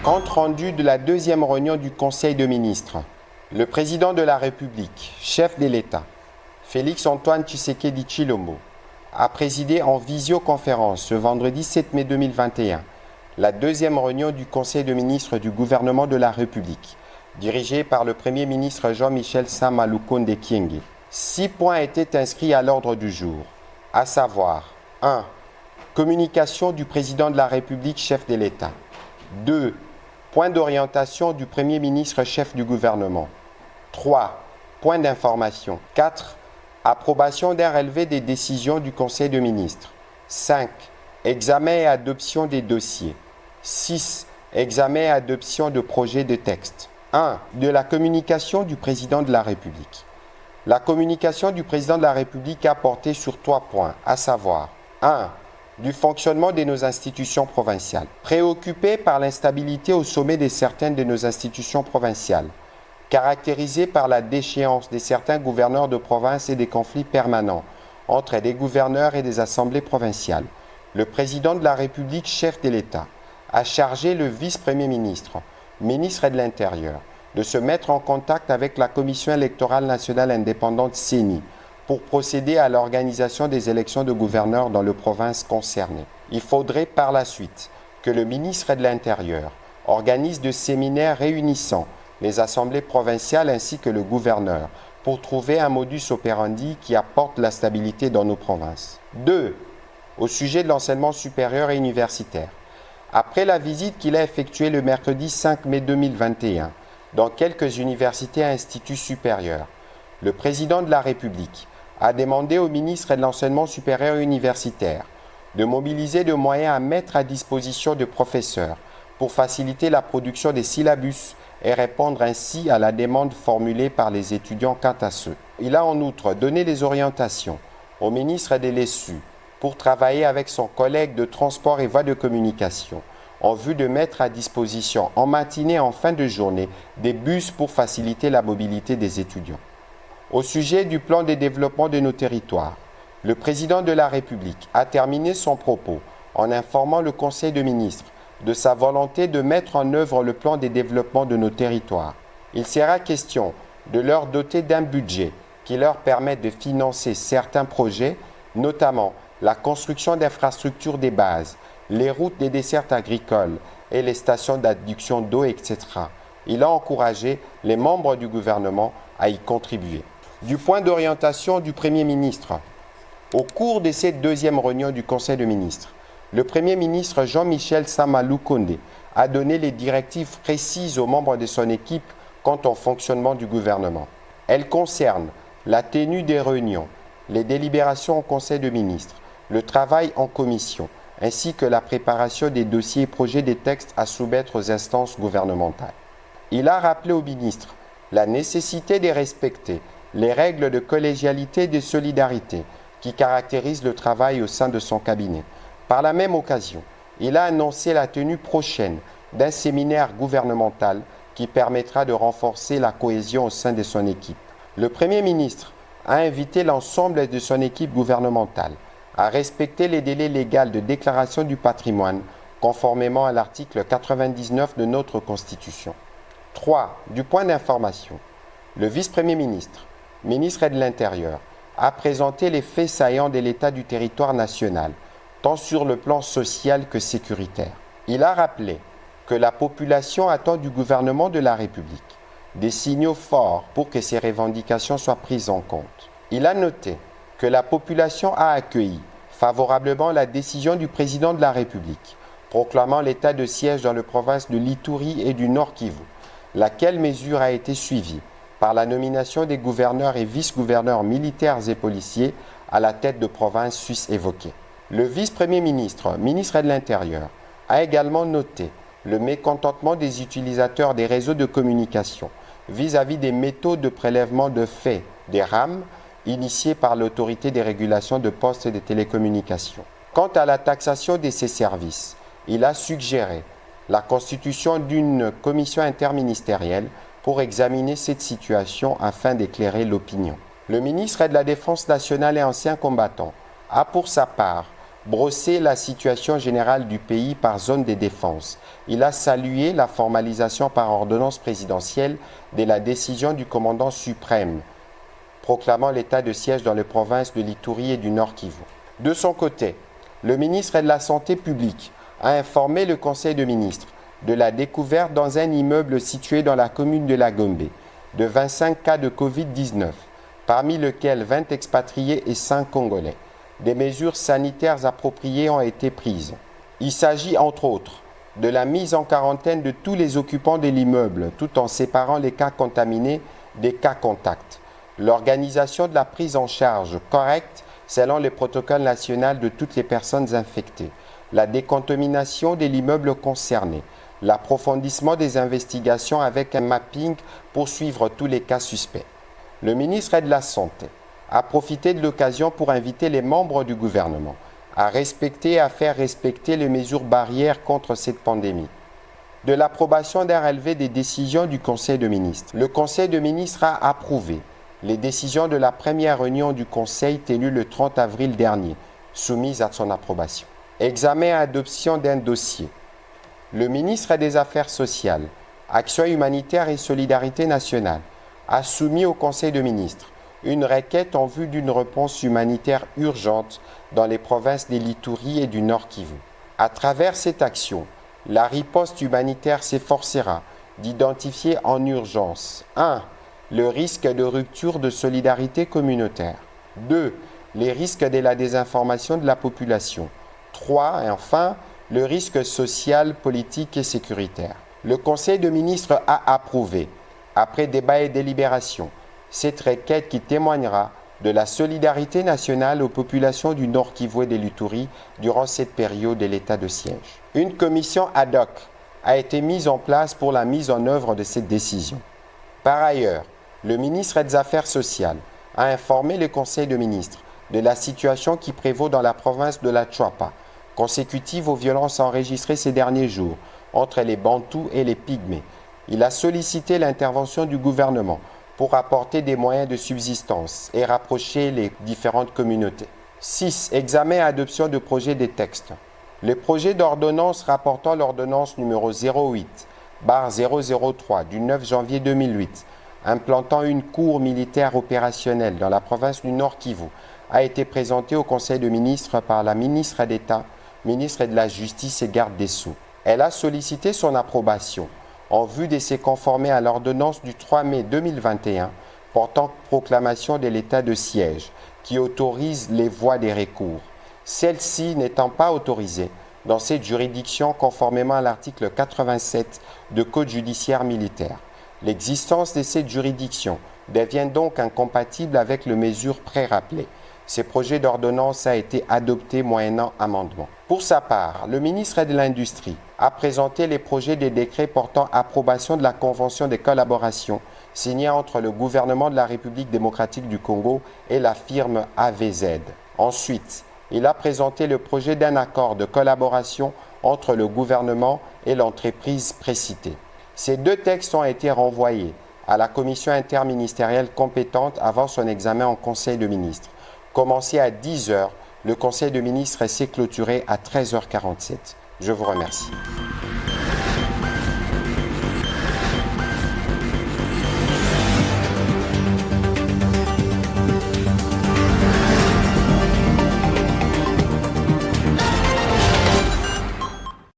Compte rendu de la deuxième réunion du Conseil de ministres. Le président de la République, chef de l'État, Félix-Antoine Tshisekedi Tshilombo, a présidé en visioconférence ce vendredi 7 mai 2021 la deuxième réunion du Conseil de ministres du gouvernement de la République, dirigé par le Premier ministre Jean-Michel Sama Lukonde Kyenge. 6 points étaient inscrits à l'ordre du jour, à savoir 1. Communication du président de la République, chef de l'État. 2. Point d'orientation du Premier ministre chef du gouvernement. 3. Point d'information. 4. Approbation d'un relevé des décisions du Conseil de ministres. 5. Examen et adoption des dossiers. 6. Examen et adoption de projets de texte. 1. De la communication du président de la République. La communication du président de la République a porté sur 3 points, à savoir 1. Du fonctionnement de nos institutions provinciales. Préoccupé par l'instabilité au sommet de certaines de nos institutions provinciales, caractérisée par la déchéance de certains gouverneurs de province et des conflits permanents entre des gouverneurs et des assemblées provinciales, le président de la République, chef de l'État, a chargé le vice-premier ministre, ministre de l'Intérieur, de se mettre en contact avec la Commission électorale nationale indépendante CENI, pour procéder à l'organisation des élections de gouverneurs dans les provinces concernées. Il faudrait par la suite que le ministre de l'Intérieur organise de séminaires réunissant les assemblées provinciales ainsi que le gouverneur pour trouver un modus operandi qui apporte la stabilité dans nos provinces. 2. Au sujet de l'enseignement supérieur et universitaire. Après la visite qu'il a effectuée le mercredi 5 mai 2021 dans quelques universités et instituts supérieurs, le président de la République a demandé au ministre de l'Enseignement supérieur et universitaire de mobiliser des moyens à mettre à disposition de professeurs pour faciliter la production des syllabus et répondre ainsi à la demande formulée par les étudiants quant à ceux. Il a en outre donné des orientations au ministre de l'ESU pour travailler avec son collègue de transport et voies de communication en vue de mettre à disposition en matinée et en fin de journée des bus pour faciliter la mobilité des étudiants. Au sujet du plan de développement de nos territoires, le président de la République a terminé son propos en informant le Conseil de ministres de sa volonté de mettre en œuvre le plan de développement de nos territoires. Il sera question de leur doter d'un budget qui leur permette de financer certains projets, notamment la construction d'infrastructures des bases, les routes des dessertes agricoles et les stations d'adduction d'eau, etc. Il a encouragé les membres du gouvernement à y contribuer. Du point d'orientation du Premier ministre. Au cours de cette deuxième réunion du Conseil de ministres, le Premier ministre Jean-Michel Sama Lukonde a donné les directives précises aux membres de son équipe quant au fonctionnement du gouvernement. Elles concernent la tenue des réunions, les délibérations au Conseil de ministres, le travail en commission, ainsi que la préparation des dossiers et projets de textes à soumettre aux instances gouvernementales. Il a rappelé au ministre la nécessité de respecter les règles de collégialité et de solidarité qui caractérisent le travail au sein de son cabinet. Par la même occasion, il a annoncé la tenue prochaine d'un séminaire gouvernemental qui permettra de renforcer la cohésion au sein de son équipe. Le Premier ministre a invité l'ensemble de son équipe gouvernementale à respecter les délais légaux de déclaration du patrimoine conformément à l'article 99 de notre Constitution. 3. Du point d'information. Le vice-premier ministre, ministre de l'Intérieur, a présenté les faits saillants de l'état du territoire national, tant sur le plan social que sécuritaire. Il a rappelé que la population attend du gouvernement de la République des signaux forts pour que ces revendications soient prises en compte. Il a noté que la population a accueilli favorablement la décision du président de la République proclamant l'état de siège dans les provinces de l'Ituri et du Nord Kivu, laquelle mesure a été suivie par la nomination des gouverneurs et vice-gouverneurs militaires et policiers à la tête de provinces suisses évoquées. Le vice-premier ministre, ministre de l'Intérieur, a également noté le mécontentement des utilisateurs des réseaux de communication vis-à-vis des méthodes de prélèvement de faits des RAM initiées par l'autorité des régulations de postes et de télécommunications. Quant à la taxation de ces services, il a suggéré la constitution d'une commission interministérielle pour examiner cette situation afin d'éclairer l'opinion. Le ministre de la Défense nationale et ancien combattant a pour sa part brossé la situation générale du pays par zone de défense. Il a salué la formalisation par ordonnance présidentielle de la décision du commandant suprême proclamant l'état de siège dans les provinces de l'Ituri et du Nord Kivu. De son côté, le ministre de la Santé publique a informé le Conseil de ministres de la découverte dans un immeuble situé dans la commune de La Gombe de 25 cas de Covid-19, parmi lesquels 20 expatriés et 5 Congolais. Des mesures sanitaires appropriées ont été prises. Il s'agit entre autres de la mise en quarantaine de tous les occupants de l'immeuble tout en séparant les cas contaminés des cas contacts. L'organisation de la prise en charge correcte selon les protocoles nationaux de toutes les personnes infectées, la décontamination de l'immeuble concerné, l'approfondissement des investigations avec un mapping pour suivre tous les cas suspects. Le ministre de la Santé a profité de l'occasion pour inviter les membres du gouvernement à respecter et à faire respecter les mesures barrières contre cette pandémie. De l'approbation d'un relevé des décisions du Conseil de ministres. Le Conseil de ministres a approuvé les décisions de la première réunion du Conseil tenue le 30 avril dernier, soumises à son approbation. Examen et adoption d'un dossier. Le ministre des Affaires sociales, Action humanitaire et solidarité nationale a soumis au Conseil de ministres une requête en vue d'une réponse humanitaire urgente dans les provinces de l'Ituri et du Nord Kivu. À travers cette action, la riposte humanitaire s'efforcera d'identifier en urgence 1. Le risque de rupture de solidarité communautaire. 2. Les risques de la désinformation de la population. 3. Et enfin, le risque social, politique et sécuritaire. Le Conseil de ministres a approuvé, après débat et délibération, cette requête qui témoignera de la solidarité nationale aux populations du Nord Kivu et de l'Ituri durant cette période de l'état de siège. Une commission ad hoc a été mise en place pour la mise en œuvre de cette décision. Par ailleurs, le ministre des Affaires sociales a informé le Conseil de ministres de la situation qui prévaut dans la province de la Choapa, consécutive aux violences enregistrées ces derniers jours entre les Bantous et les Pygmées. Il a sollicité l'intervention du gouvernement pour apporter des moyens de subsistance et rapprocher les différentes communautés. 6. Examen et adoption de projets de textes. Le projet d'ordonnance rapportant l'ordonnance numéro 08/003 du 9 janvier 2008 implantant une cour militaire opérationnelle dans la province du Nord Kivu a été présenté au Conseil de ministres par la ministre d'État, ministre de la Justice et garde des Sceaux. Elle a sollicité son approbation en vue de se conformer à l'ordonnance du 3 mai 2021 portant proclamation de l'état de siège qui autorise les voies des recours. Celle-ci n'étant pas autorisée dans cette juridiction conformément à l'article 87 du Code judiciaire militaire. L'existence de cette juridiction devient donc incompatible avec les mesures pré-rappelées. Ce projet d'ordonnance a été adopté moyennant amendement. Pour sa part, le ministre de l'Industrie a présenté les projets de décrets portant approbation de la convention de collaboration signée entre le gouvernement de la République démocratique du Congo et la firme AVZ. Ensuite, il a présenté le projet d'un accord de collaboration entre le gouvernement et l'entreprise précitée. Ces deux textes ont été renvoyés à la commission interministérielle compétente avant son examen en Conseil de ministres. Commencé à 10h, le Conseil de ministres s'est clôturé à 13h47. Je vous remercie.